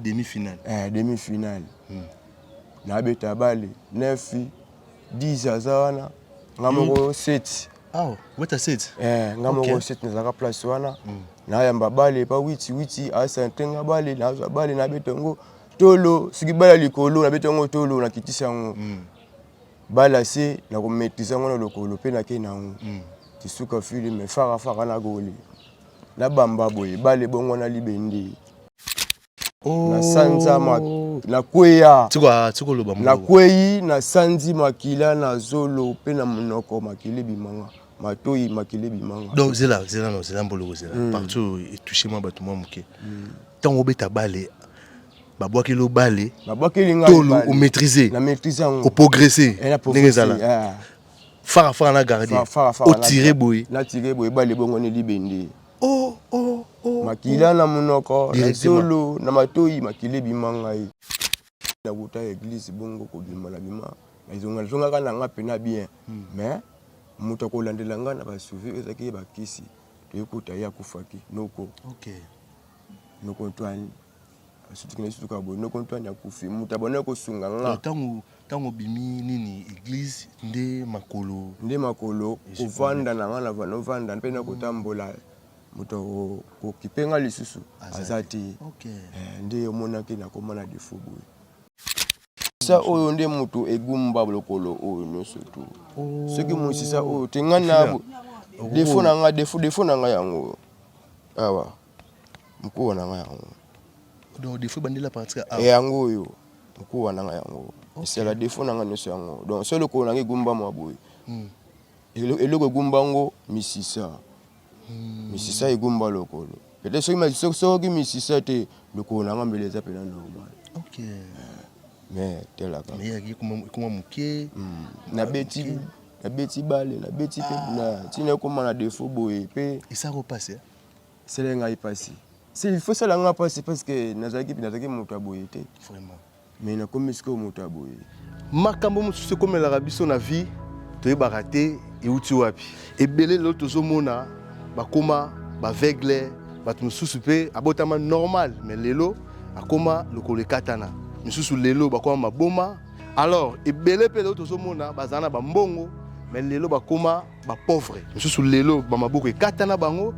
Demi-finale. Demi-finale. Nabeta bale 9 10 azawana ngamoko 7. Ah, vous êtes à 7. Ngamoko 7 nazaka place wana. Na yamba bale pa 8 a sentenga bale na bale na betongo tolo siki bala likolo na betongo tolo na kitisa ngo. Bala se na ko maîtriser ngo lokolo pe na ke na ngo. Tisuka film fara na goli. Na bamba boye bale bongo na libende. Na sanza na kweya tiko loba na kweyi na sanzi makila na zolo pe na monoko makile bimanga matoyi makile bimanga. Donc c'est là mbolo c'est là partout et toucher moi bato moi muke tant obeta balé babwaki lo balé babwaki linga tolo ou maîtriser na maîtriser au progresser ngezala fara na garder au tirer boy na tirer boy balé bongo ne libende makila na monoko na zolo na matoyi makile bimanga yi na kuta église bongo ko bima na bima na zonga kana nga pena bien mais muta ko landela nga na ba souvenir ezaki ba kisi to kuta ya kufaki noko noko Antoine surtout que surtout ka bo noko Antoine ya kufi muta bona ko sunga nga tango bimi nini église nde makolo kovanda na nga na vanda pe na kotambola muto ko kipenga lisusu azati nde omonaki na komona defo boy ça oyo nde mutu egumba lokolo oyo nyonso tu soki musisa oyo tengana defo na nga yango awa mkuwa na nga yango donc defo bandela partir yango oyo mkuwa na nga yango c'est la defo na nga nyonso yango donc solo ko na ngumba mwa boy eloko gumba ngo misisa egumba lokolo peut-être soki misisa te lokolo na nga mbeleza pe na normal mais telaka mais yaki kuma muke na beti bale na beti pe na tina koma na défaut boye pe et ça repasse c'est là ngai passer c'est il faut ça la nga passer parce que nazaki mutu aboye te vraiment mais na komi siko mutu aboye makambo mususu komelaka biso na vie toyebaka te euti wapi ebele lelo tozomona bakoma baveugle bato mosusu mpe abotama normal mais lelo akoma lokolo ekatana misusu lelo bakoma maboma alors ebele mpe lelo tozomona bazala na bambongo mais lelo bakoma bapauvre misusu lelo bamaboko ekatana bango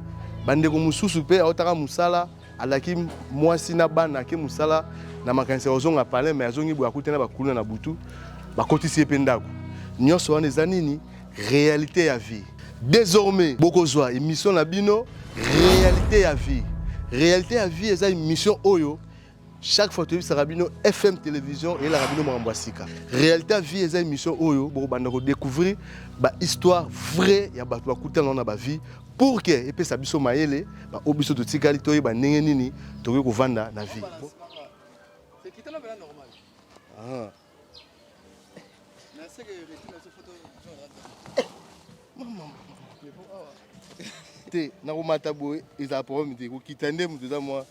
bandeko mosusu mpe aotaka mosala alaki mwasi na bana ake mosala na makanisi ozonga pale mais azongi boye akutana bakulu na butu bakotisi ye mpe ndako nyonso wana eza nini réalité ya vie désormais bokozwa émission na bino réalité ya vie eza émission oyo chaque fois tu as bino FM télévision et la rabino Mwambwasika. Réalité vie eza émission oyo bo banda ko découvrir ba histoire vraie ya bato bakuta na ba vie pour que et puis ça biso mayele ba obiso to tikali to ba ndenge nini to ko vanda na vie. C'est qui tana bela normal. Ah. Na c'est que retina ce photo maman. Te na ko mata boy ils a problème de ko kitande mu za moi.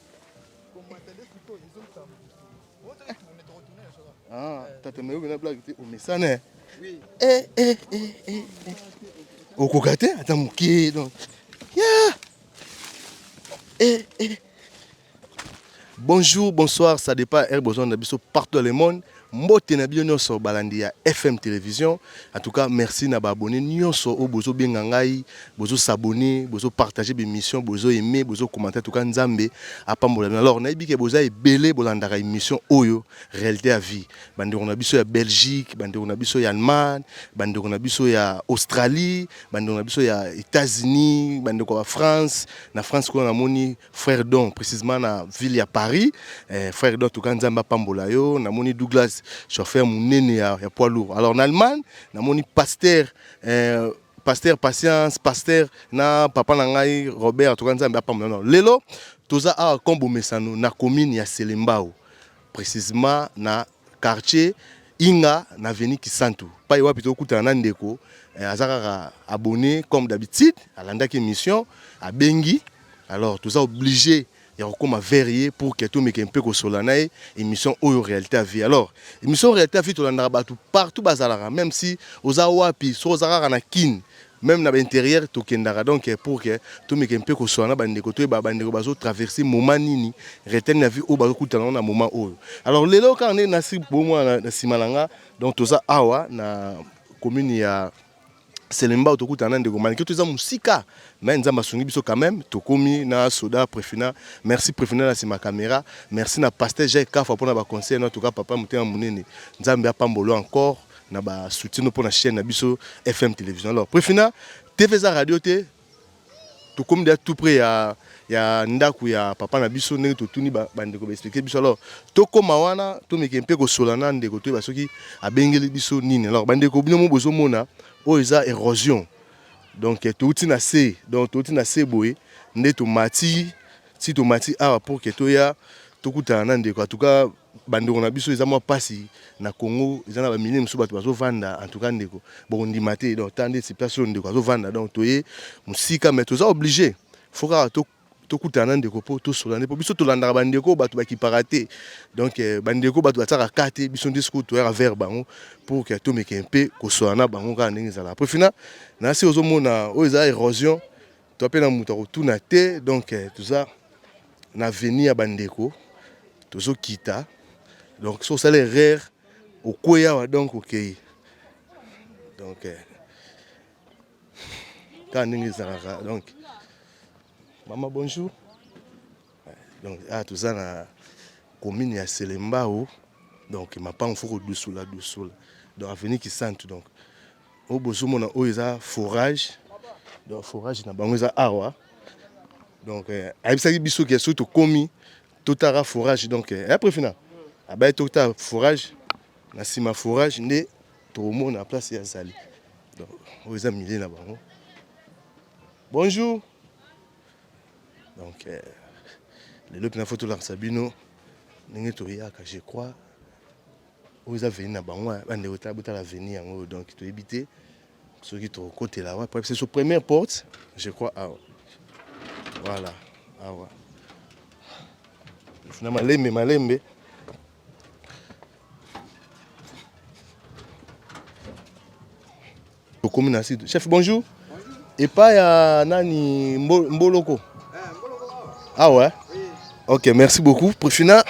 Ah, t'as mis une blague au message. Oui. Au cocaté, attends, mouki donc. Bonjour, bonsoir, ça dépend air besoin d'abisso partout dans le monde. Mbote na bien sur balandi ya FM télévision. En tout cas, merci na ba abonné nyonso o bozo benga ngai, bozo s'abonner, bozo partager des émissions, bozo aimer, bozo commenter tout cas nzambe apambola. Alors na ibi ke boza ebele bolandaka émission oyo réalité à vie. Bande on a biso ya Belgique, bande on a biso ya Allemagne, bande on a biso ya Australie, bande on a biso ya États-Unis, bande ko France, na France ko na moni frère Don précisément na ville ya Paris, frère Don tout cas nzambe apambola yo, na moni Douglas chauffeur munene ya poids lourd. Alors en Allemagne, na moni pasteur patience, pasteur na papa na ngai Robert to kanza mbapa mona. Lelo toza a kombo mesano na commune ya Selembao. Précisément na quartier Inga na avenue Kisantu. Pa iwa pito kuta na ndeko azaka abonné comme d'habitude à l'andaki émission à Bengi. Alors toza obligé il y a comme vérifier pour que tout me un peu que solanaï émission oyo réalité à vie. Alors émission réalité à vie to la tout partout bazalara même si aux awapi so zara na kin même dans l'intérieur tokendaka donc pour que tout me kempe ko soana bandeko to ba bandeko bazo traverser moment nini retenir la vie au bazo kutana na moment oyo. Alors lelo quand on est na si bomo na simalanga donc toza awa na commune ya Selemba otokutana ndeko maniki toza musika mais nzamba sungi biso quand même tokomi na soda préfina merci préfina na sima caméra merci na pasteur Jacques Kafa pour na ba conseil na toka papa mutema munene nzambe apambolo encore na ba soutien pour na chaîne na biso FM télévision. Alors préfina TV za radio te tokomi de tout près ya ndaku ya papa na biso ndenge totuni bandeko ba expliquer biso. Alors tokoma wana to mekempe ko solana ndeko to ba soki abengeli biso nini. Alors bandeko bino mo bozo mona o eza érosion donc touti na se donc touti na se boye nde tomati si tomati awa pour que toya tokutana ndeko en tout cas bandeko na biso eza mo pasi na Congo eza na ba milliers musu bato bazo vanda en tout cas ndeko bon ndimate donc tande si place ndeko bazo vanda donc toye musika mais toza obligé faut ka tokutana ndeko po to solane po biso tolandaka bandeko bato bakiparate donc bandeko bato bataka kate biso ndisiko toya vers bango pour que to mekempe ko solana bango ka ndenge zala après fina na si ozomona o eza érosion to pe na muta ko tuna te donc tout ça na venir ya bandeko tozo kita donc so sale rare au koya wa donc OK donc ka ndenge zala donc maman bonjour. Donc tout ça na commune ya Selemba donc ma pas faut dessous là donc avenir qui sente donc au bozo mona o eza forage donc forage na bango eza awa donc aibisaki biso ke surtout komi totara forage donc après fina abay tota forage na sima forage nde to mona place ya zali donc o eza milier na bango. Bonjour. Donc, les deux premières photos là, Sabino, je crois, vous avez venu à Banwa, vous avez venu donc tu habité, ceux qui sont côté là, c'est sur première porte, je crois, voilà, finalement, malembe. Chef, bonjour. Et pas nani Mboloko. Ah ouais? Oui. Ok, merci beaucoup. Préfina.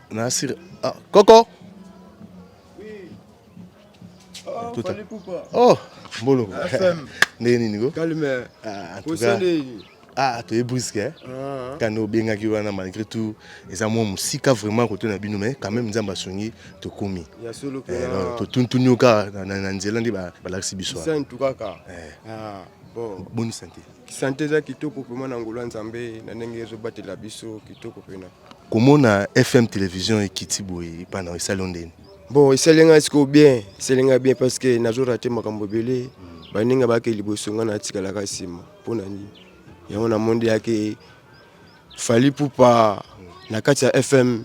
Nassir. Ah, Coco? Oui. Oh, tout oh, Mbolo. FM. Calme. Ah, en tout cas. Ah, tu es brusque, hein? Quand nous bien accueillis, malgré tout, les amours musika vraiment côté na bino mais quand même nous avons sonné to komi. Ya solo que to tunyoka na Nzélande ba la sibiso. C'est en tout cas. Ah, bon. Bonne santé. Santé za kitoko pema na ngolo nzambe na ndenge ezo batela biso kitoko pena. Comment na FM télévision et Kitiboy pendant le salon d'en. Bon, selenga siko bien, selenga bien parce que nazo raté makambo belé, ba ninga ba ke liboso nga na tikala ka sima. Pona ni. Ya on a monde yake fali pupa na kati ya FM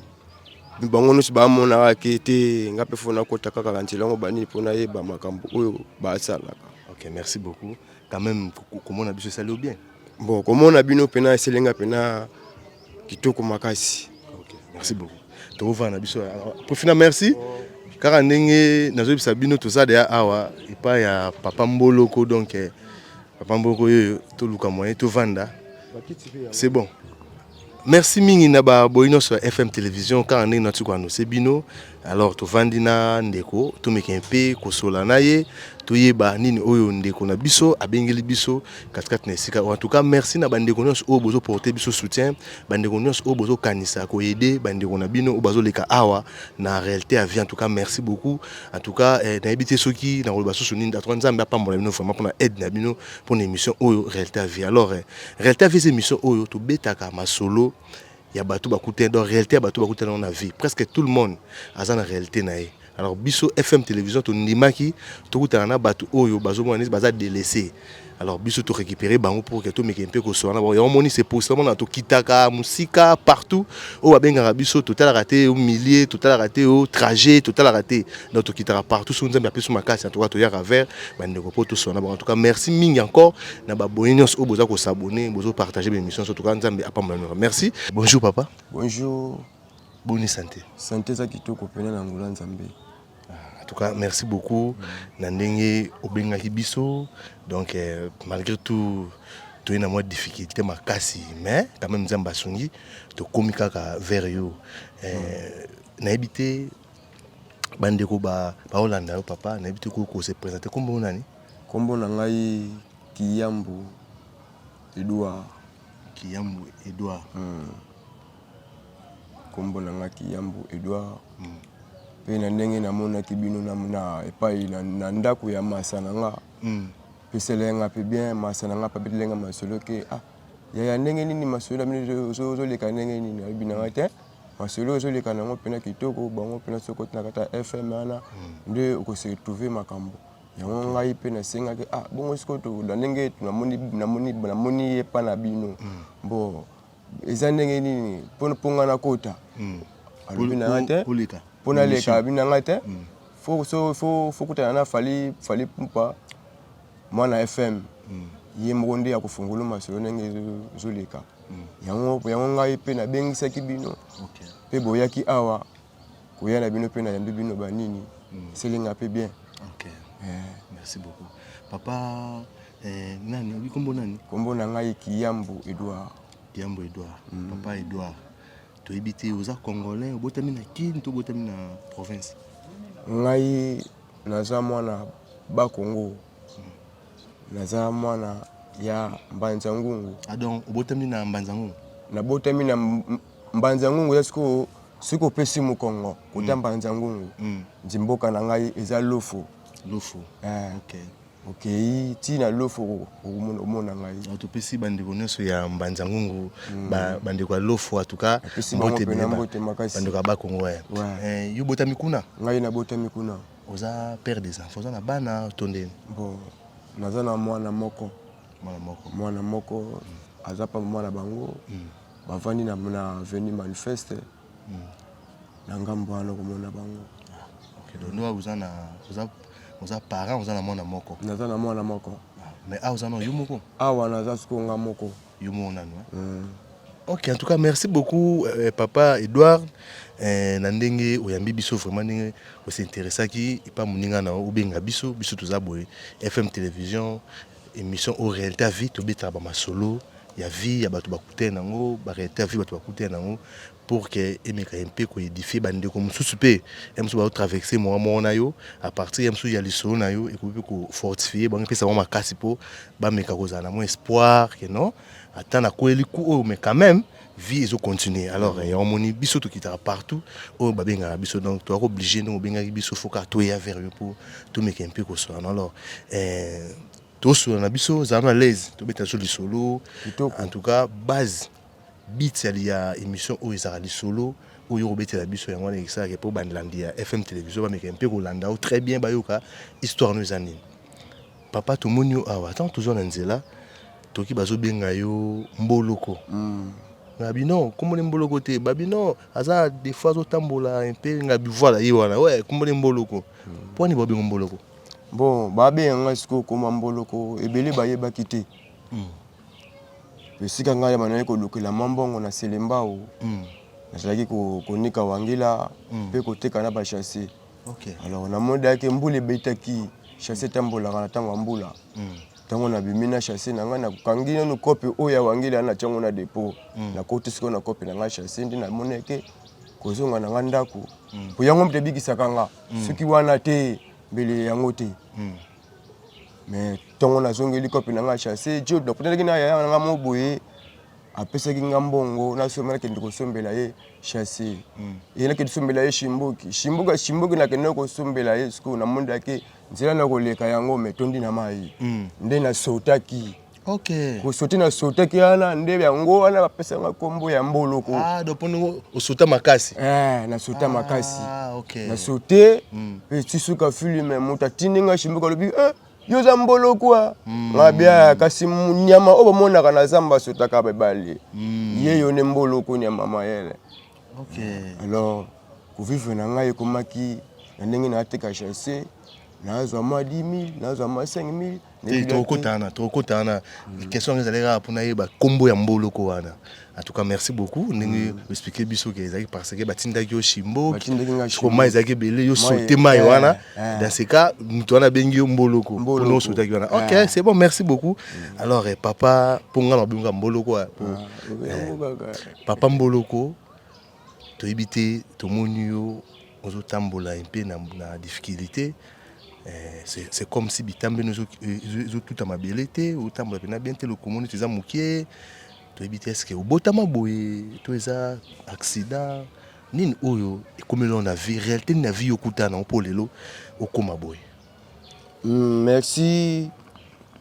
bango no ba mona wa ke te ngape fona ko taka ka ntsela ngo bani pona ye ba makambo oyo ba salaka. OK, merci beaucoup. Quand même comment on a bien salé bien. Bon, comment on a bien pena selenga pena kitoko makasi. OK, merci beaucoup. To va na biso. Profina merci. Car ndenge nazo bisa bino to za de awa et pas ya papa Mboloko donc papa Mboloko to luka moyen to vanda. C'est bon. Merci mingi na ba boino sur FM télévision car ndenge na tukwa no c'est bino. Alors to vandina ndeko to mekempe ko solana ye to yeba nini oyo ndeko na biso abengeli biso 44 na sika. En tout cas merci na bandeko nyos o bozo porter biso soutien bandeko nyos o bozo kanisa ko aider bandeko na bino o bazo leka awa na réalité à vie. En tout cas merci beaucoup. En tout cas na habité soki na kolba so nini atwa nzambe apambola bino vraiment pour na aide na bino pour une émission oyo réalité à vie. Alors réalité à vie émission oyo to betaka masolo ya bato bakute dans réalité bato bakute dans la vie presque tout le monde a dans la réalité na. Alors biso FM télévision to ndimaki to kutana bato oyo bazo mona baza délaissé. Alors biso to récupérer bango pour que to mekempe ko so na bon ya moni c'est pour seulement na to kitaka musika partout o babenga biso total raté au millier total raté au trajet total raté donc to kitaka partout so nzambe apeso makasi en tout cas to ya vers bandeko po to so na bon en tout cas merci mingi encore na ba boynos o boza ko s'abonner bozo partager l'émission surtout quand nzambe apambola. Merci. Bonjour papa. Bonjour. Bonne santé. Santé za kitoko pena na ngula nzambe. En tout cas, merci beaucoup. Nandenge Obenga Hibiso. Donc, malgré tout, tu as une difficulté, mais quand même, Zamba Sungi, tu as vers you. Naibité, Bandeko Holanda, papa, naibité ko se présenter comme on a. Comme on a Kiyambu Edouard. Kiyambu Edouard. Comme on a Kiyambu Edouard. Pe na ndenge namona kibino na epai na ndako ya masana nga peselenga pe bien masana nga pa betelenga masolo ke ya ndenge nini masolo mini zo leka ndenge nini abina te masolo zo leka nango pena kitoko bango pena soko na kata FM ana nde ko se trouver makambo yango ngai pe na senga ke bongo siko to la ndenge namoni epa na bino bo eza ndenge nini ponga na kota alubina te pour les cabines faut kutana na fali pumpa mwana FM yemronde ya kufungula masolo nenge zoleka yango ngai pe na bengisa kibino pe boyaki awa koya na bino pe na yambi bino banini selinga pe bien. Merci beaucoup papa. Nani obi kombo nani? Kombo na ngai Kiyambu Edouard. Kiyambu Edouard. Papa Edouard, tu habites aux Congolais, au Botamina Kin, au Botamina province. Ngai naza mwana ba Congo. Naza mwana ya Mbanzangungu. Donc au Botamina Mbanzangungu. Na Botamina Mbanzangungu siko pesi mu Congo. Kuta Mbanzangungu. Njimboka na ngai eza Lofo. Lofo. OK. OK, tina Lofo omona ngai. Tu pesi bandeko nyonso ya Mbanzangungu, bandeko Lofo en tout cas, mbote bandeko ba Congo. Yo botami kuna? Ngai na botami kuna. Oza père des enfants, oza na bana tonde. Bon, naza na mwana moko. Mwana moko aza pa mwana bango. Bavandi na veni manifeste. Na ngambo wana komona bango. OK, donc nous oza parents, oza na mwana moko. Naza na mwana moko. Mais oza no yo moko. Awa naza siko nga moko. Yo mona no. OK, en tout cas merci beaucoup papa Edouard. Nandenge oyambi biso vraiment ndenge o s'intéressa ki pa muninga na obenga biso toza boye FM télévision émission au réalité vie to beta ba masolo ya vie ya bato bakute nango ba réalité vie bato bakute nango pour que emeka mpe ko édifier bande ko mususu pe emso ba traverser moi na yo à partir emso ya lisolo na yo et ko fortifier ba ngepesa ma makasi po ba meka ko zana mo espoir que non attends na ko eliku mais quand même vie ils ont continué alors on moni biso to kitara partout o babenga biso donc tu es obligé no benga biso faut ka to ya vers pour tout meka mpe ko so alors to so na biso za na l'aise to beta so lisolo en tout cas base bit ya émission o ezali solo o yo beta la biso yango na ça pour banlandia FM télévision ba meka mpe ko landa très bien ba yoka histoire nous anine papa to monio attends toujours na nzela toki bazo benga yo mboloko Ngabino, comment les mbolo côté Babino, aza des fois au tambola un peu ngabi voilà yiwana ouais comment les mbolo ko pour ni babi mbolo ko bon babe ngasko ko mbolo ko ebele baye bakite pesika ngaya manaye ko lokela mambongo na selembao nazalaki ko nika wangila pe ko teka na ba chasser. OK, alors na monde yake mbule betaki chasser tambola kana tango mbula tango na bimina chasser na nga na kangina no kope oya wangila na tango na depot na kote siko na kope na nga chasser ndi na moneke kozonga na nga ndako po yango mte bikisaka nga soki wana te mbele yango te mais tango na zongeli kope na nga chasser jo donc peut-être na ya nga moboye apesaki nga mbongo na somela ke ndiko sombela ye chasser yena ke sombela ye shimboki na ke ndiko sombela ye siko na monde yake nzela na koleka yango metondi na mai nde na sotaki. OK, ko soti na sotaki ana nde yango wana bapesa nga kombo ya mboloko donc pono osota makasi na sota makasi OK na sote pe tisuka filme muta tininga shimboka lobi yo za mboloko ngabia kasi nyama obo mona kana zamba sotaka bebali yeyo ne mboloko nyama mayele. OK, alors ko vivre na ngai komaki na ndenge na ateka chasser nazwa ma 10 000 nazwa ma 5 000 tokotana question ezalaka mpona yeba kombo ya mboloko wana. En tout cas, merci beaucoup. Nous expliquer biso que parce que batindaki yo shimbo, comment ezaki belé yo sauté mai wana. Dans ce cas, nous on a bengi yo mboloko. Nous sauté wana. OK, c'est bon, merci beaucoup. Alors papa ponga na benga mboloko. Papa mboloko to ebité to moni yo ozo tambola un peu na difficulté. C'est comme si bitambe nous tout à ma belité ou tambola pena bien te le communauté za mukie. Tu habites est-ce que au botama boy tu es un accident nin oyo et comme on a vu réalité na vie okutana on polelo okoma boy. Merci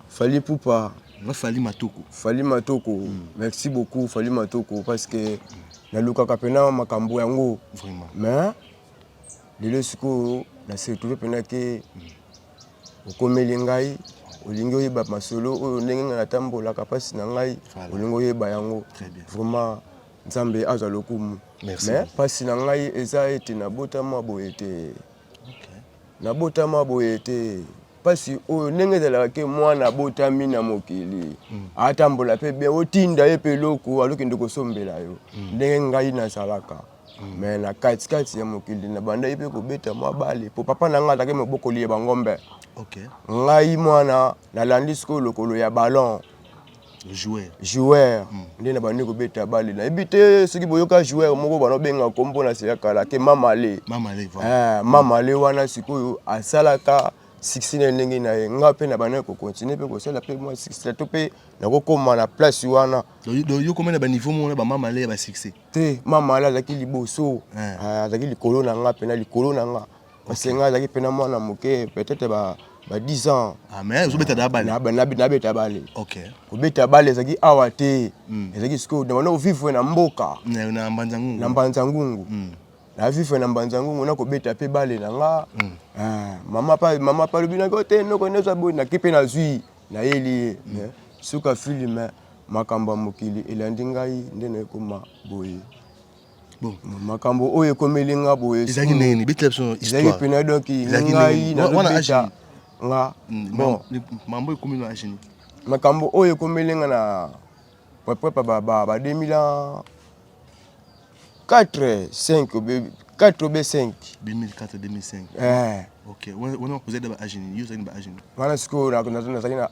Fali Poupa. Fali Matoko. Fali Matoko. Merci beaucoup Fali Matoko parce que na luka kapena makambo yango vraiment. Mais lelo siko na se trouver pena ke okomeli ngai olingo yeba masolo oyo ndenge na tambola kapasi na ngai olingo yeba yango vraiment nzambe azwa lokumu. Mais pasi na ngai eza ete na botama boyete. Na botama boyete pasi oyo ndenge ezalaka ke mwana botami na mokili atambola pe bien otinda ye pe loko alokende kosombela yo ndenge ngai nazalaka. Mais na kati ya mokili na banda ye pe kobeta mwa bale po papa na ngai atake mobokoli ye bangombe. OK. Ngai mwana nalandi siko lokolo ya ballon. Joueur. Ndena bandi ko beta bale na ebite soki boyoka joueur moko bano benga kombo na se kala ke Mamale. Voilà. Mamale wana siko asalaka 16 ndenge na ye ngape na bana ko continuer pe ko sala pe moi 16 to pe na ko koma na place wana. Yo komena ba niveau mona ba Mamale ba succès. Te Mamale azaki liboso. Azaki likolo na ngape na likolo na nga. Parce que nga azaki pe na mwana moke peut-être ba 10 ans. Ah mais vous beta da balle. Na beta balle. OK. Ko beta balle ezaki awate. Ezaki siko na bana vivre na mboka. Na Mbanzangungu. Na Mbanzangungu. Na vivre na Mbanzangungu na ko beta pe balle na nga. Mama pa lobina ko te no ko neza bo na kipe na zui na yeli. Suka filime makamba mokili elandi ngai ndene koma boye. Bon, makambo oyo komeli nga boye. Ezaki nini bitlepson histoire. Ezaki pena donc ngai na beta nga bon mambo ekomi na agini. Makambo oyo komeli nga na papa ba 2004 5 4 b 5 2004 2005. OK, on a posé de agini, you saying ba agini. Wana siko na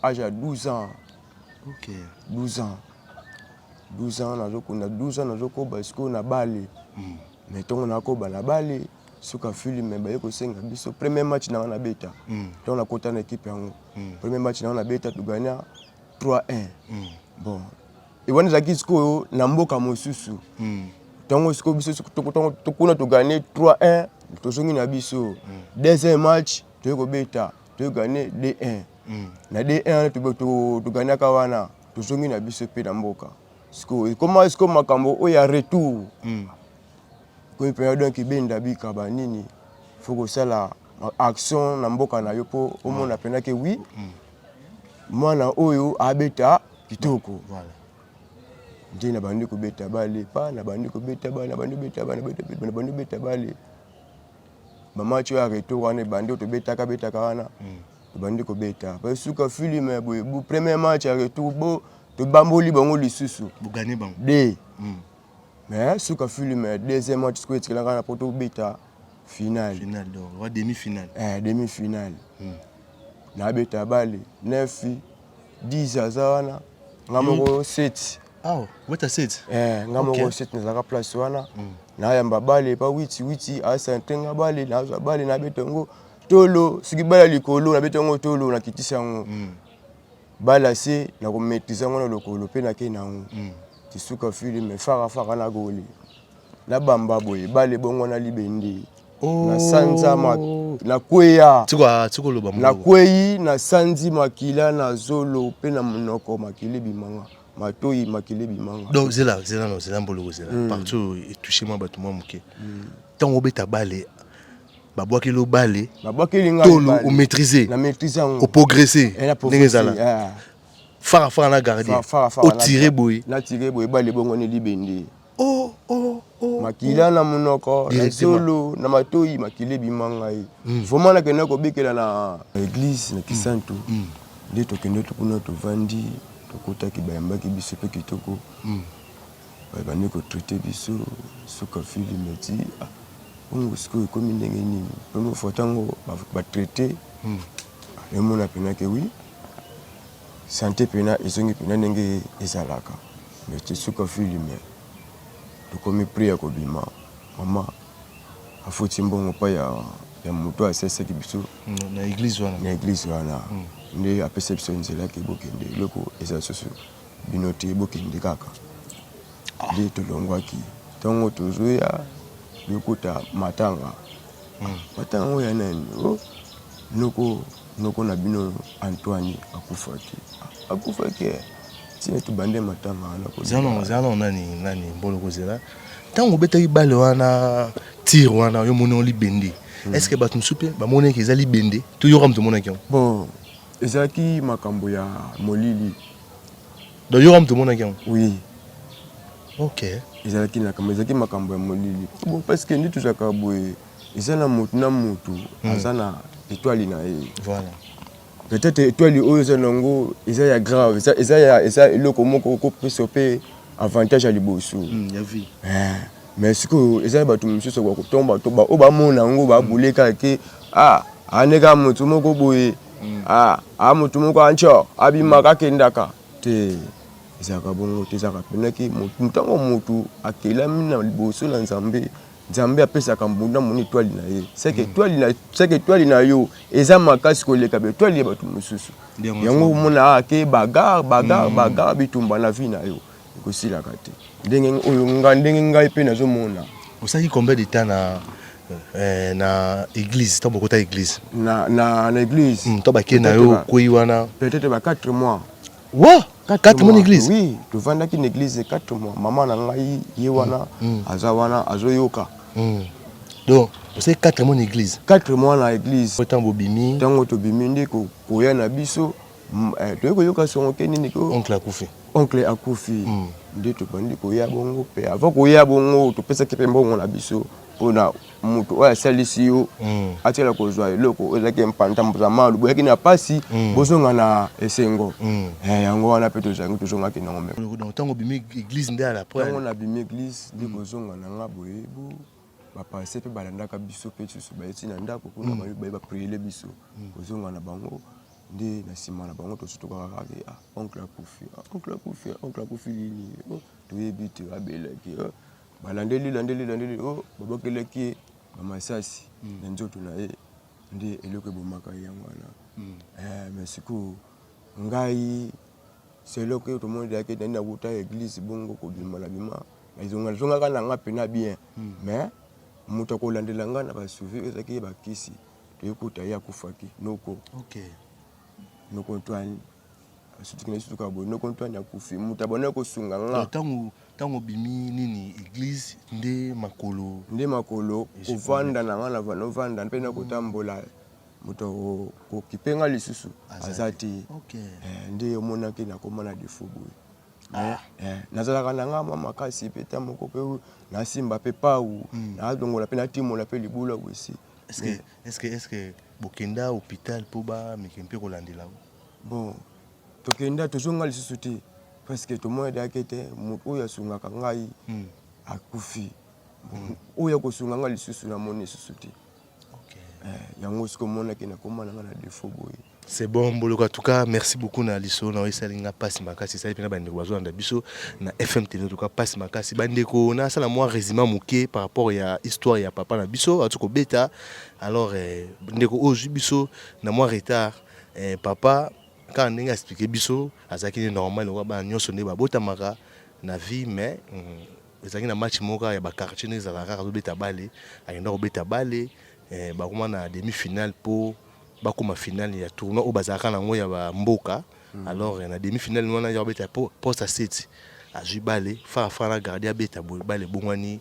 âge à 12 ans. OK. 12 ans. 12 ans nazoko basiko na bale. Mais tongo nakoba na bale suka filime ba yeko senga biso premier match na wana beta. Donc na kota na équipe yango. Premier match na wana beta tu gagna 3-1. Bon. Et wana zaki siko na mboka mosusu. Tongo siko biso to kuna to gagner 3-1 to songi na biso. Deuxième match to yeko beta to gagner 2-1. Na 2-1 to gagner ka wana to songi na biso pe na mboka. Comment est-ce que makambo oya retour comme période qui benda bika ba nini faut que ça la action na mboka na yo po au monde apena que oui mwana oyo abeta kitoko voilà ndina bandi ko beta bale pa na bandi ko beta bale na bandi beta bale mama tu a retour wana bandi to beta ka wana bandi ko beta pa suka filime boy premier match a retour bo to bamboli bango lisusu bu gagner bango de mais suka filime deuxième match ko etikala kana poto beta finale donc demi-finale demi-finale na beta bale 9 10 azawana ngamoko 7 weta 7 ngamoko 7 nazaka place wana na yamba bale pa 8 asa ntenga bale na bale na betongo tolo siki bala likolo na betongo tolo na kitisa ngo bala se na ko maîtriser ngo lokolo pe na ke na ngo tisuka filime fara na goli na bamba boye bale bongo na libendi na sanza na kweya tiko loba na kweyi na sanzi makila na zolo pe na monoko makile bimanga matoyi makile bimanga donc zela mbolo zela partout et toucher moi bato moi muke tant obeta bale babwaki lo bale babwaki nga tolo o maîtriser na maîtriser o progresser ngezala fara na garder o tirer boy bale bongo ne libende makila na monoko na solo na matoi makile bimanga ye vraiment na kena ko bekela na église na kisantu nde tokende tukuna tovandi tokotaki bayambaki biso pe kitoko bani kotraite biso suka fili meti ongo sikoyo ekomi ndenge nini première fois ntango batraite emona pena ke wi santé pena ezongi pena ndenge ezalaka meti suka fili me tokomi priya kobima mama afoti mbongo pa ya moto asesaki biso na église wana nde apesa biso nzela ke bokende eloko eza susu bino te bokende kaka nde tolongwaki ntango tozoya yokota matanga oyo ya nani noko na bino Antoine akufaki tina tubande matanga wana zano nani mboloko zela ntango obetaki bale wana tire wana yo moni libende est-ce que bato mosusu mpe bamonaki eza libende to yoka moto omonaki yango bon ezalaki makambo ya molili donc yoka moto omonaki yango oui ok ezalaki makambo ya molili bon parce que ndi tozalaka boye eza na motu aza na étoile na ye voilà peut-être étoile oyo eza nango eza ya grave eza eloko moko okopesa mpe avantage ya liboso ya vie mais sikoyo eza bato mosusu bakotomba to oyo bamona yango babuleka ke aneka motu moko boye motu moko ancho abimaka akendaka te ezalaka bongo te ezalaka penaki ntango motu akelami na liboso na nzambe apesaka mbunda moni étoile na ye seke étoile na yo eza makasi koleka étoile ya bato mosusu yango omona ke bagar bitumba na vie na yo ekosilaka te ndenge ngai mpe nazomona osaki combien de temps na église ntango bokota église na église to bakei na yo kwei wana peut-être ba 4 mois wa 4 mois na église oui tovandaki na église 4 mois mama na ngai ye wana aza wana azoyoka donc osaki 4 mois na église 4 mois na église ntango tobimi nde koya na biso toye koyoka songo ke nini oncle akufi nde tobandi koya bongo mpe avant koya bongo topesaki mpe mbongo na biso mpona moto oyo asalisi yo atiala kozwa eloko ezalaki mpantambuza malu boyaki na pasi bozonga na esengo yango wana mpe tozongaki nango ntango obimi église nde ntango nabimi église nde kozonga na nga boye bapase mpe balandaka biso mpe susu bayeti na ndako kuna baye bapriele biso kozonga na bango nde na nsima na bango tosutokaka oncle akufi lini toyebi te abelaki balandeli babokelaki bamasasi na nzoto na ye nde eloko ebomaka ye yango wana mais sikoyo ngai seloko oyo tomoni yake nani nakuta église bongo kobima na bima nazongaka na nga mpena bien mais moto akolandela nga na basouvi oyo ezalaki ye bakisi toyekuta ye akufaki noko Antoine sutuka boye noko Antoine akufi moto abona kosunga nga ntango obimi nini église nde makolo kovanda na nga na vanovanda mpe na kotambola moto kokipe nga lisusu aza te nde omonaki nakoma na defo boye nazalaka na nga mwa makasi mpe ta moko mpe nasimba mpe pau nazongola mpe natimola mpe libula wesi est-ce que bokenda hôpital mpo bameki mpe kolandela bon tokenda tozonga lisusu te parce que tomonedaki te moto oyo asungaka ngai akufi oyo akosunga ngai lisusu namoni lisusu te yango siko omonaki nakoma na nga na défaut boye c'est bon mboloko en tout cas merci beaucoup na liso na oyesalinga pasi makasi esali mpenza bandeko bazolanda biso na FM TV en tout cas pasi makasi bandeko nasala mwa résumé moke par rapport ya histoire ya papa na biso ati kobeta alors ndeko oyo ozwi biso na mwa retard papa kaka ndenge expliqué biso azalaki ne normal lokwa bana nyonso nde babotamaka na vie mais ezalaki na match moko ya baquartier nde ezalaka kaka azobeta bale akenda kobeta bale bakoma na demi-finale mpo bakoma finale ya tournoi oyo bazalaka nango ya bamboka alors na demi-finale wana ya kobeta poste a 7 azwi bale farafara na gardien abeta bale bongwani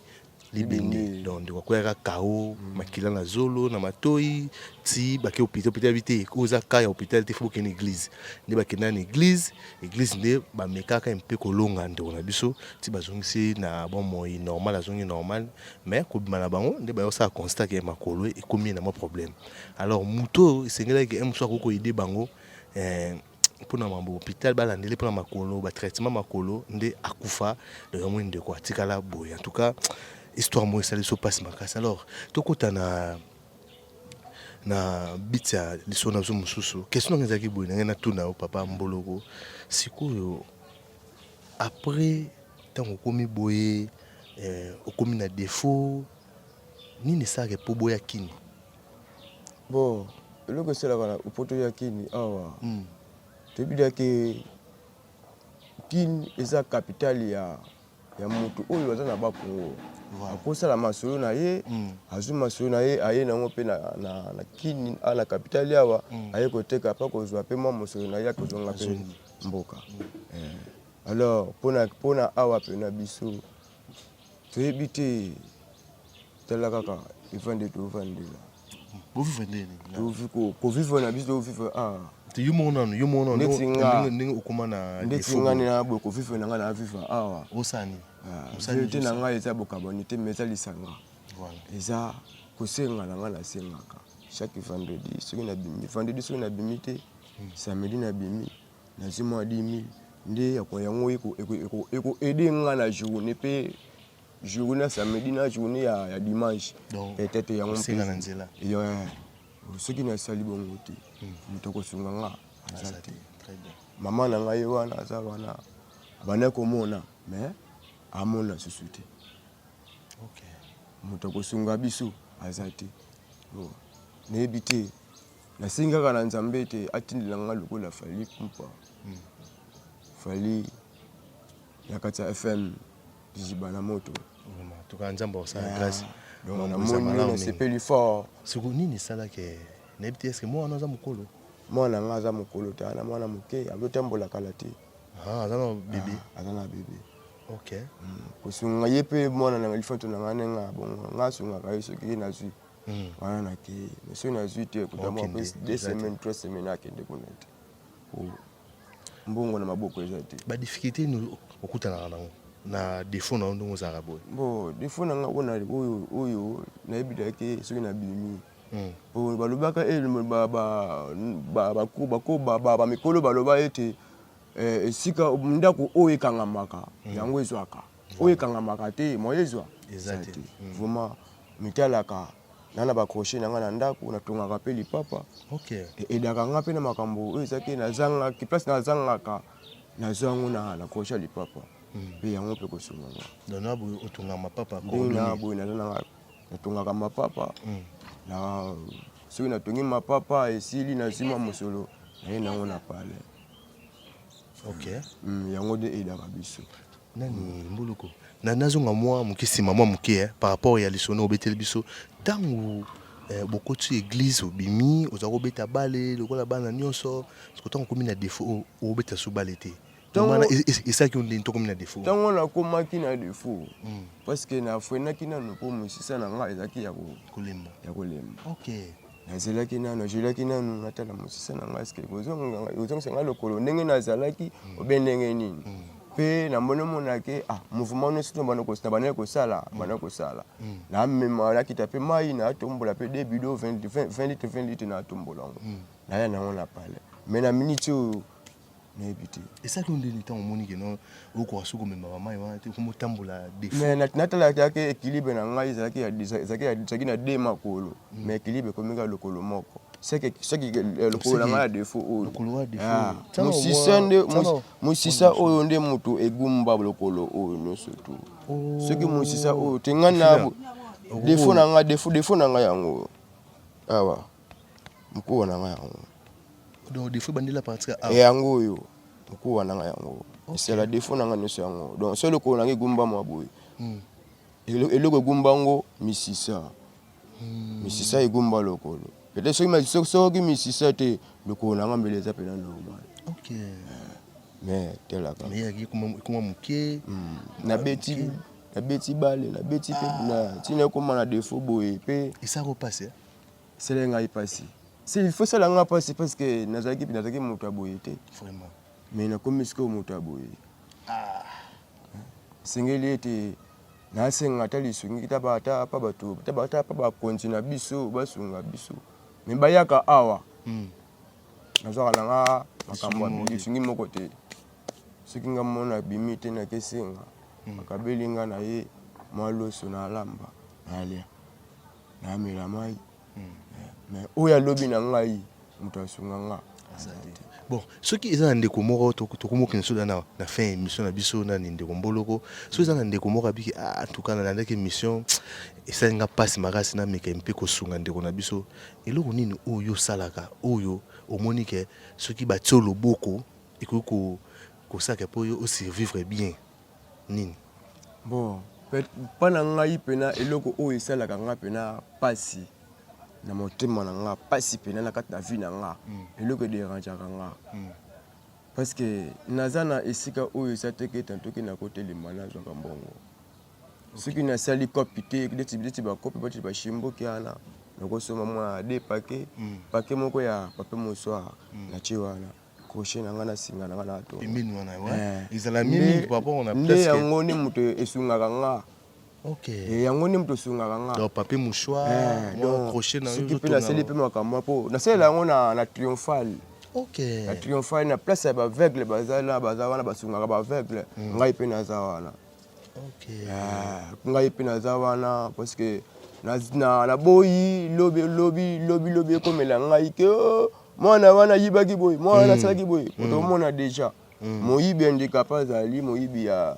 libende donc de quoi KO makila na zolo na matoi ti ba ke hôpital vite oza ka ya hôpital te faut que une église ne ba kena na église ne ba mekaka un peu kolonga ndo na biso ti bazongisi na bon moi normal azongi normal mais ko bimana bango nde ba yo sa constat que makolo e komi na mo problème alors muto sengela que un soir ko aider bango pour na mambo hôpital balandeli pour makolo ba traitement makolo nde akufa de moins de quoi tikala boy en tout cas histoire moi ça se passe makasi alors tokota na bitya lisona zo mususu question ngezaki boy na tuna o papa mboloko sikoyo après tango komi boye okomi na défaut nini sake po boya kini bon eloko esalaka na opoto ya kini awa tobidaki kini eza capitale ya moto oyo aza na bakongo akosala masolo na ye azwi masolo na ye aye nango mpe na kini na capitale awa aye koteka mpa kozwa mpe mwa mosolo na ye akozonga mpe mboka alors mpona awa mpe na biso toyebi te tala kaka evande tovandela kovivre na biso tovivre ndeti ngani na boye kovivre na ngai na vivre awa te na ngai eza bokabani te mais eza lisanga eza kosenga na ngai nasengaka chaque vendredi soki nabimi te samedi nabimi nazwi mwa 10 000 nde yango ekoede ngai na journée mpe journée ya samedi na journée ya dimanche peut-être yango soki nasali bongo te moto kosunga nga aza te mama na ngai wana aza wana bana komona mais amona susu te moto kosunga biso aza te nayebi te nasengi kaka na nzambe ete atindela nga lokola fali kumpa fali ya kati ya fm dijiba na moto namoni nasepeli fort siko nini esalaki nayebi te eske mwana aza mokolo mwana nga aza mokolo te ana mwana moke azotambola kala te aza na bebe ok kosunga ye mpe mwana nanga lifanto na nga nenga bongo nga asungaka ye soki ye nazwi wana nake mais soki nazwi te kutama mpe 2 semaines 3 semaines akende kuna te mbongo na maboko eza te badifficulté ni okutanaka nango na défaut na ndongo ozalaka boye bon défaut na nga oyo nayebidaki soki nabimi po balobaka bamikolo baloba ete esika ndako oyo ekangamaka yango ezwaka oyo ekangamaka te moyo ezwa eza te vraiment mitalaka nana bakrochet na nga na ndako natongaka mpe lipapa edaka nga mpe na makambo oyo ezaki nazangaki place nazangaka nazwa yango na crochet ya lipapa mpe yango mpe kosunganga dona boye otongaka mapapa ndena boye natongaka mapapa soki natongi mapapa esili nazima mosolo naye nango na pale yango nde edaka biso nani mbuluko nazonga mwa moke nsima mwa moke par rapport ya lisono obeteli biso ntango bokoti église obimi oza kobeta bale lokola bana nyonso siko ntango komi na défaut obeta so bale te esaki ondeni tokomi na défaut ntango nakomaki na défaut parce que nafwenaki nano mpo mosisa na ngai ezalaki ya kolemba nazelaki nano nazelaki nano natala mosisa na ngai eske ozongisa ngai lokolo ndenge nazalaki obe ndenge nini mpe namonemonake mouvement nyonso bana kosala namema nakita mpe mai natombola mpe 2 bido 20 litre natombola yango naya nango na pale mais na minute oyo nayebi te esaki ondeni ntango omonike no okoka soki omemaka mai wana te komotambola mais natalaki équilibre na ngai ezalaki na 2 makolo mais équilibre ekomika lokolo moko soki lokolo na ngai ya défaut oyo mosisa oyo nde moto egumba lokolo oyo nyonso tu soki mosisa oyo te ngai na défaut na ngai yango awa mokolo na ngai yango donc défaut bandela partir yango oyo mokolo na ngai yango c'est la défaut na ngai nyonso yango donc so lokolo na ngai egumba mwa boye eloko egumba ngo misisa egumba lokolo peut-être soki misisa te lokolo na ngai mbele eza pena normal mais telaka kuma moke nabeti beti balle na beti pe na tina comme na défaut boye pe et ça repasse c'est là ngai passer c'est il faut ça la nga passer parce que nazaki moto aboyete vraiment mais na comme ce que moto aboye singeli ete na senga tali sungi tabata pa bato tabata pa ba continue biso basunga biso mais bayaka awa nazoka nanga makambo ya sungi moko te soki nga mona bimi te na kesenga makabelinga na ye maloso na lamba nalia na mela mai mais oya lobi na ngai muto asunga nga bon ce qui est un décomoro to komo kenso na fin émission na biso na ndeko mboloko so za ndeko moko abiki en tout cas na ndeke émission et ça nga passe makasi na meka mpe ko sunga ndeko na biso eloko nini oyo salaka oyo omonike ce qui ba tiolo boko ekoko ko saka po yo survivre bien nini bon pana ngai pena eloko oyo salaka nga pena pasi na motema na nga pasi pena na kati na vie na nga eloko dérange nga parce que nazana esika oyo sateke tantoki na côté le manage nga mbongo soki na sali copité deti ba copé bati ba shimbo kiana nako soma mwa de paquet moko ya papier mosoir na chiwana crochet na nga na singa na nga na to mimi wana ouais izala mimi papa on a presque yango ni muto esunga nga OK et yango ni muto sunga nga donc papier mouchoir donc crochet na yo to na seli pe makambo po na seli yango na triomphal OK na triomphal na place ya ba aveugle bazala wana basunga ba aveugle ngai pe na za wana OK ngai pe na za wana parce que na boyi lobi komela ngai ke mwana wana yibaki boy mwana saki boy otomona déjà moyibi handicapé azali moyibi ya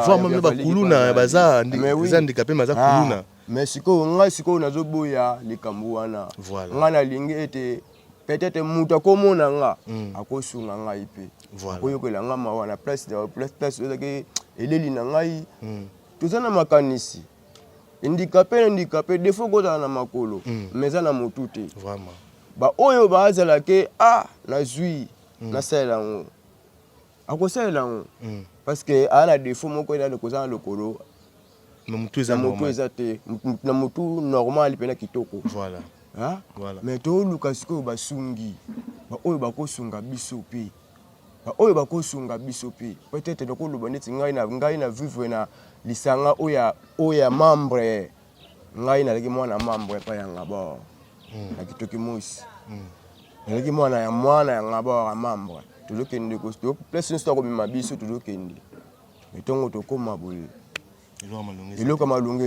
vraiment ba kuluna baza handicapé maza kuluna mais siko nazoboya likambo wana nga na lingi ete peut-être muta komona nga akosunga ngai pe akoyokola nga mawa na place ozaki eleli na ngai tozana makanisi handicapé défaut kozala na makolo mais eza na motu te vraiment ba oyo bazala ke nazwi nasalela ngo akosalela ngo parce que ana défaut moko eza kozala lokolo na mutu eza te na mutu normal pena kitoko voilà mais to luka siko basungi ba oyo bakosunga biso pe ba oyo bakosunga biso pe peut-être nakoloba neti ngai na vivre na lisanga oya membre ngai nalaki mwana membre pa yanga ba na kitoki mosi nalaki mwana ya ngaba wa membre tozokende kosto place nso komema biso tozokende metongo tokoma boye eloko malunga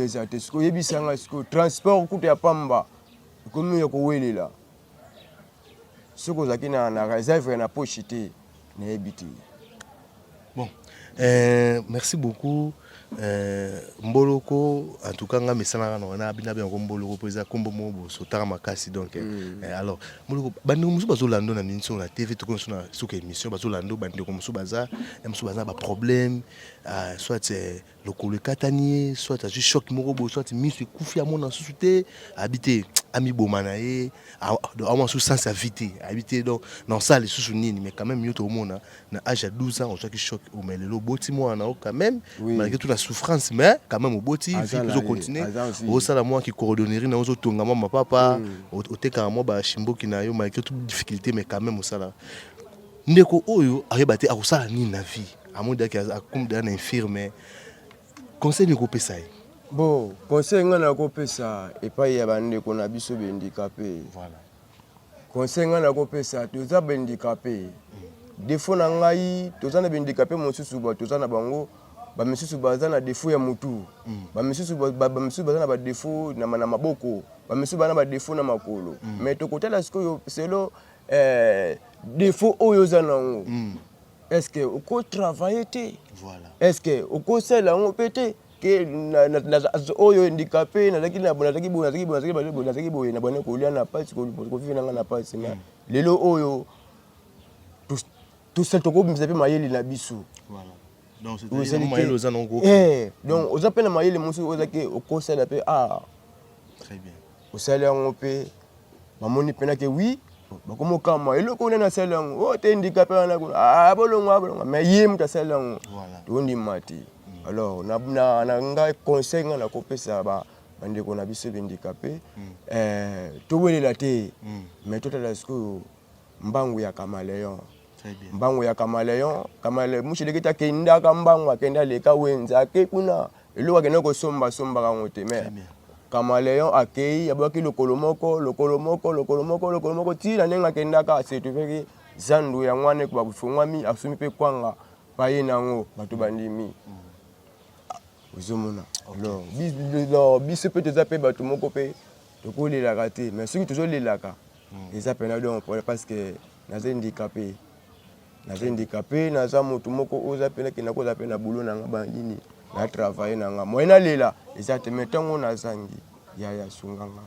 eza te siko yebisanga siko transport kuta ya pamba komi ya kowelela siko zaki na réserve na poche te na yebiti bon merci beaucoup Mboloko en tout cas nga mesana na bina bien ko Mboloko poza kombo mo sotara makasi donc alors Mboloko bando musu bazolando na minso na TV to konso na suka émission bazolando bande ko musu baza ba problème soit le kolekatanie soit ju choc moko bo soit misu kufi amona susute habiter ami bomanaye a sous sens invité habiter donc dans ça les sous nini mais quand même yoto mona na âge à 12 ans on soit qui choc au mais le boti moi na quand même malgré toute la souffrance mais quand même au boti vie toujours continuer au ça la moi qui coordonnerie na ozo tonga mama papa au teka moi ba shimbo kina yo malgré toute difficulté mais quand même au ça là ndeko oyo aribate a ça ni na vie à moins d'être comme d'un infirme conseil ni ko pesa bon conseil nga na ko pesa epai ya bandeko na biso handicapé voilà conseil nga na ko pesa toza handicapé défaut na ngai toza na handicapé mosusu ba toza na bango ba misusu baza na défaut ya mutu ba misusu baza na ba défaut na maboko ba misusu bana ba défaut na makolo mais tokotala siko selo défaut oyo za nango est-ce que uko travailler te voilà est-ce que uko sela ngo pete que oyo handicapé nazaki boye na bone kolia na pasi ko vivre na pasi na lelo oyo tout ça to ko bimisa pe mayeli na biso voilà donc c'est mayeli oza nongo donc oza pe na mayeli musu ozaki okosela pe très bien osala ngo pe mamoni pena ke oui bakomo kama eloko na sala yango o te handicapé wana kuna bolongo mais ye muta sala yango tondi mati alors na nga conseil nga na kopesa ba bandeko na biso handicapé to welela te mais totala siko mbangu ya Kamaleon mbangu ya Kamaleon mushilekita kenda ka mbangu akenda leka wenza ke kuna eloko akenda ko somba kango te mais Kamaleon akei abaki lokolo moko ti na nenga kenda ka certifié zandu ya ngwane kwa kufungwami asumi pe kwanga paye nango bato bandimi uzomona alors biso pe toza pe bato moko pe tokolelaka te mais soki tozolelaka eza pena donc parce que naza handicapé naza motu moko oza pena kena koza pena boulot nanga bandini na travailler nanga moyena lela eza te metango nazangi ya sunganga.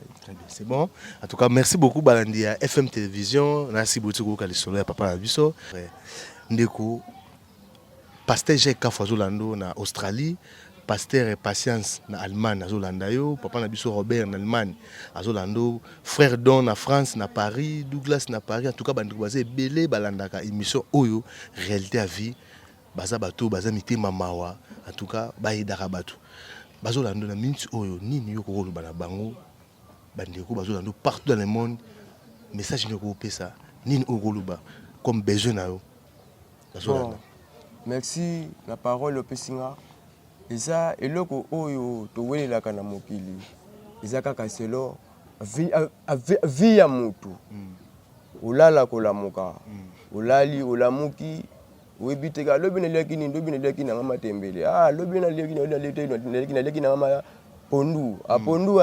C'est bon. En tout cas, merci beaucoup balandi à FM Télévision. Merci beaucoup kali solo papa na biso. Ndeko pasteur Jeka Fazolando na Australie, pasteur Patience na Allemagne azolanda yo, papa na biso Robert na Allemagne azolando, frère Don na France na Paris, Douglas na Paris. En tout cas, bandeko bazé belé balandaka émission oyo réalité à vie. Baza bato baza mitema mawa. En tout cas, baidaka bato. Bazolando na minute oyo nini yo ko bana bango bandeko bazolando partout dans le monde message ni ko pesa nini okoluba comme besoin na yo bazolanda. Merci la parole au pesinga eza eloko oyo to welelaka na mokili eza kaka selo vie ya mutu olala kolamuka olali olamuki webiteka lobi na leki na mama tembele lobi na leki na mama pondu apondu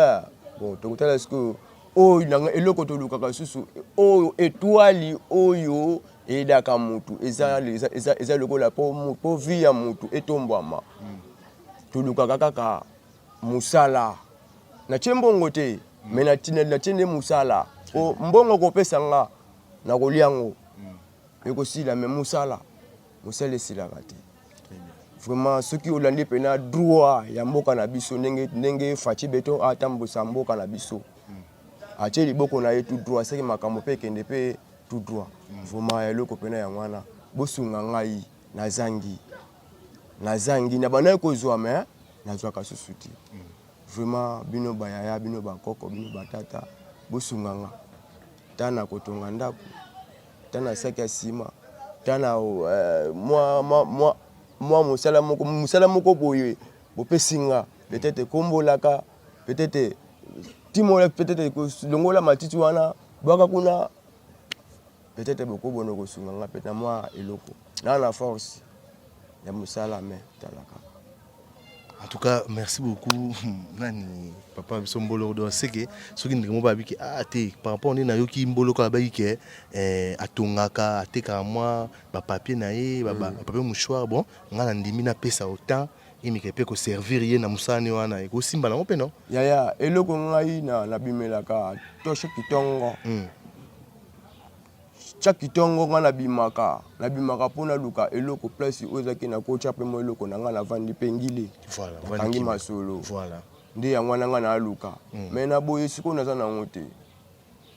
bon tokutala siko oyo nanga eloko to lukaka susu oyo étoile oyo edaka mutu eza lokola po vie ya mutu etombwama to lukaka kaka musala na chembongo te mais na tinde musala o mbongo kopesa nga na koliango ekosila mais musala musale silaka te vraiment soki olandi pena droit ya mboka na biso ndenge faci beton atambusa mboka na biso atie liboko na ye tout droit seki makambo pe kende pe tout droit vraiment eloko pena ya mwana bosunga ngai nazangi na bana kozwa mais nazwaka susu te vraiment bino bayaya bino bakoko bino batata bosunga nga tana kotonga ndako tana saki ya sima tana moi musala moko boye bopesinga peut-être kombolaka peut-être timola peut-être longola matiti wana baka kuna peut-être beaucoup bono kosunga nga peut-être moi eloko na force ya musala mais talaka. En tout cas, merci beaucoup. Nani papa Sombolo do seke soki ndimo ba biki te par rapport ni na yo ki mbolo ka ba biki atongaka ateka moi ba papier na ye ba papier mouchoir bon ngala ndimi na pesa autant imike pe ko servir ye na musani wana ko simba na mope non ya eloko ngai na bimelaka to kitongo chakitongo nga na bimaka pona luka eloko place ozaki na kocha pe mo eloko na nga na vandi pengile voilà tangi masolo voilà ndi ya ngwana nga na luka mais na boye siko naza na ngote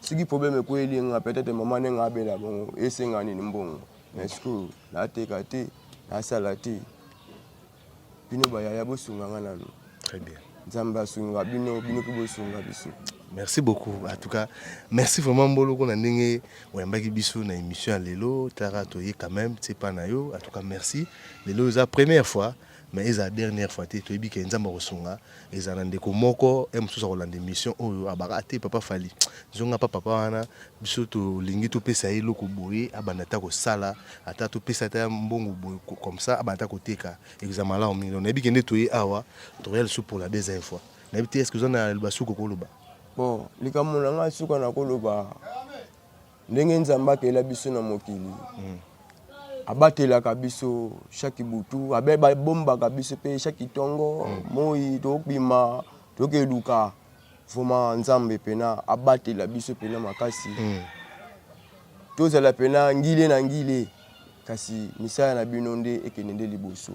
siki problème ko elinga peut-être maman nga bela bon esenga ni mbongo mais siko na teka te na sala te bino bayaya bosunga nga nanu très bien nzamba sunga bino ko bosunga biso. Merci beaucoup. En tout cas, merci vraiment Mbolo qu'on a n'engé ou un biso na émission lelo tara toye quand même c'est pas na yo. En tout cas, merci. Lelo c'est la première fois mais c'est la dernière fois tu bi ke nzamba rosunga eza na ndeko moko emsusa kolanda émission oyo abaka papa fali. Zonga papa wana biso to lingi to pesa elo ko boye abanda ko sala ata to pesa ta mbongo boye comme ça abanda ko teka examen là au million. Na bi ke netoye awa to réel sou pour la deuxième fois. Na bi est-ce que zona le basuko koloba bon likambo na nga suka na koloba ndenge nzamba akela biso na mokili abatelaka biso chaque butu bombaka biso pe chaque tongo moi tokbima tokeluka vraiment nzambe pena abatela biso pena makasi tozala pena ngile na ngile kasi misaya na bino nde ekende nde liboso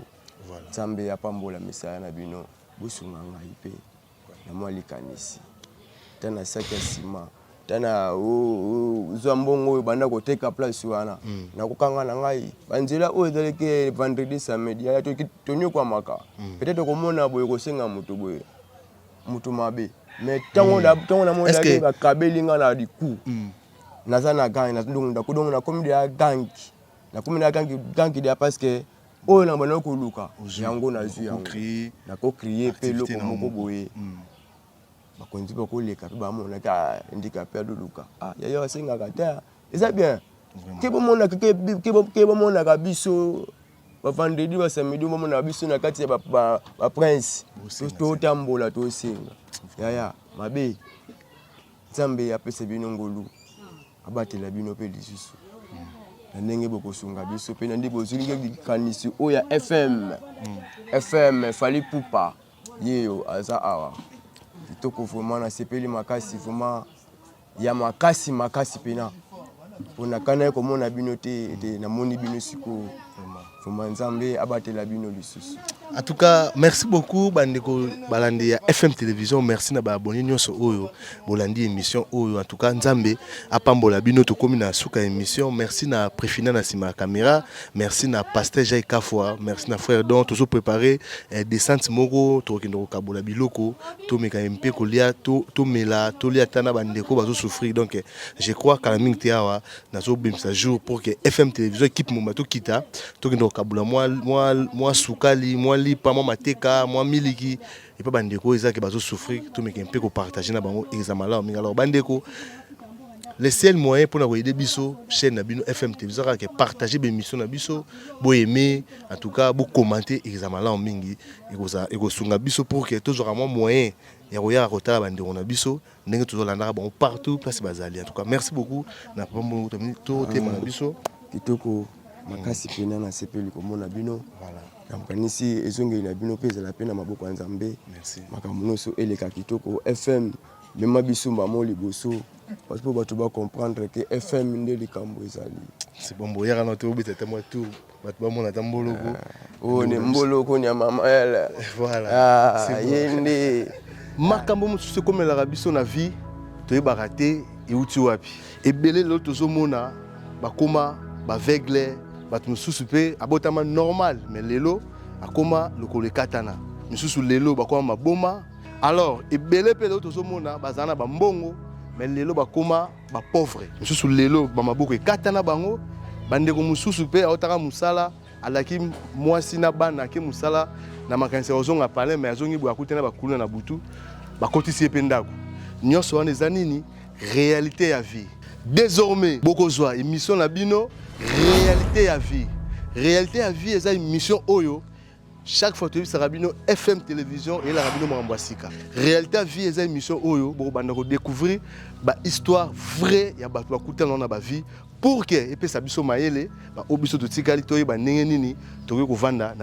nzambe apambola misaya na bino bosunga ngai pe na mwa likanisi tana saki ya sima tana zwa mbongo banda koteka place wana na kokanga na ngai banzela oyo ezalaki vendredi samedi ya tonyo kwa maka peut-être komona boye kosenga mutu mabe mais tango na mona ke bakabeli nga na diku naza na gang na ndongo na komi de gang na komi na gang dia parce que oyo na bana ko luka yango na zu yango na ko crier pe loko moko boye bakonzi ba ko leka pe ba mona ka ndika pe do luka ya senga ka ta eza bien ke bo mona ke bo mona ka biso ba vendredi ba samedi bo mona biso na kati ya ba prince to tambola to senga ya mabe Nzambe apese bino ngolu abatela bino pe lisusu na ndenge bokosunga biso pe na ndi bozulingi kanisi oya FM fali pupa yeyo aza awa kitoko vraiment na sepeli makasi vraiment ya makasi pena pona kana komona bino te na moni bino siko vraiment Nzambe abatela bino lisusu. En tout cas, merci beaucoup bandeko balandi ya FM Télévision, merci na ba abonné nyonso oyo bolandi émission oyo. En tout cas Nzambe apambola bino to komi na suka émission. Merci na Préfina na sima caméra, merci na Pasteur Jay Kafwa, merci na frère Don to préparer descente moko to kindo kabola biloko to meka mpe kolia to mela to lia tana bandeko bazo souffrir. Donc je crois que la mingi tiawa na zo bimsa jour pour que FM Télévision équipe momato kita to kindo kabola moi sukali moi lipa moi mateka moi miliki et pas bandeko ezaki bazo souffrir to meka mpe ko partager na bango examala minga. Alors bandeko le seul moyen pour nous aider biso chaîne na bino FM Télévision que partager des émissions na biso bo aimer en tout cas bo commenter examala en mingi et ko sunga biso pour que toujours un moyen ya roya rotala bandeko na biso ndenge toujours landaka bon partout place bazali. En tout cas merci beaucoup na pambo to tema na biso kitoko makasi pena na sepeli komona bino voilà kampanisi ezongeli na bino pe ezala pena maboko ya Nzambe. Merci makambo nyonso eleka kitoko FM mema biso mbamo liboso parce que bato ba comprendre que FM nde likambo ezali c'est bon boyaka na to bita temo tout bato ba mona tamboloko ne mboloko nya mama elle voilà c'est yende makambo mosusu komelaka biso na vie toyebaka te euti wapi ebele lelo tozomona bakoma baveugle bato mosusu mpe abotama normal mais lelo akoma lokolo ekatana misusu lelo bakoma maboma. Alors ebele mpe lelo tozomona bazala na bambongo mais lelo bakoma bapauvre misusu lelo bamaboko ekatana bango bandeko mosusu mpe aotaka mosala alaki mwasi na bana ke mosala na makanisi ozonga pale mais azongi boye akutana bakulu na butu bakotisi ye mpe ndako nyonso wana eza nini réalité ya vie. Désormais bokozwa émission na bino réalité ya vie eza émission oyo chaque fois tu as bino FM Télévision et la rabino Mwambasika. Réalité vie eza émission oyo bo banda ko découvrir ba histoire vraie ya bato bakutana na ba vie pour que et pe sa biso mayele ba obiso to tikali to ba ndenge nini to ko vanda